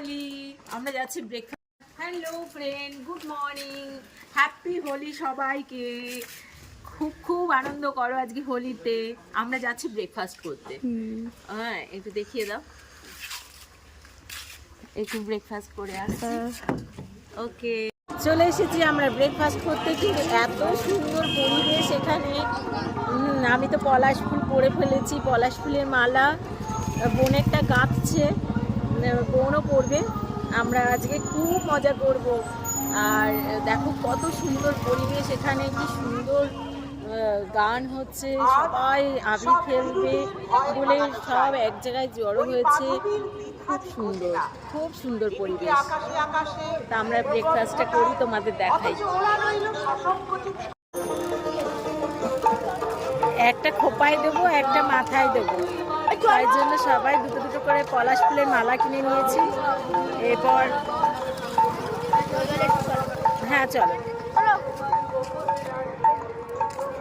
হোলি আমরা যাচ্ছি breakfast. Hello friend, good morning, happy Holi সবাইকে। খুব খুব আনন্দ করো আজকে হোলিতে। আমরা যাচ্ছি ব্রেকফাস্ট করতে। হ্যাঁ, একটু দেখিয়ে দাও, একটু ব্রেকফাস্ট করে আসছি। ওকে, চলে এসেছি আমরা ব্রেকফাস্ট করতে। কিন্তু এত সুন্দর পরিবেশ এখানে। আমি তো পলাশ ফুল পরে ফেলেছি, পলাশ ফুলের মালা। বোনেরটা গাঁথছে, বোনও পরবে। আমরা আজকে খুব মজা করব। আর দেখো কত সুন্দর পরিবেশ এখানে, কি সুন্দর গান হচ্ছে, সবাই আবির খেলবে বলে সব এক জায়গায় জড়ো হয়েছে। খুব সুন্দর, খুব সুন্দর পরিবেশ। তা আমরা ব্রেকফাস্টটা করি, তোমাদের দেখাই। একটা খোপায় দেবো, একটা মাথায় দেবো, তাই জন্য সবাই দুটো দুটো করে পলাশ ফুলের মালা কিনে নিয়েছি। এরপর হ্যাঁ চলো।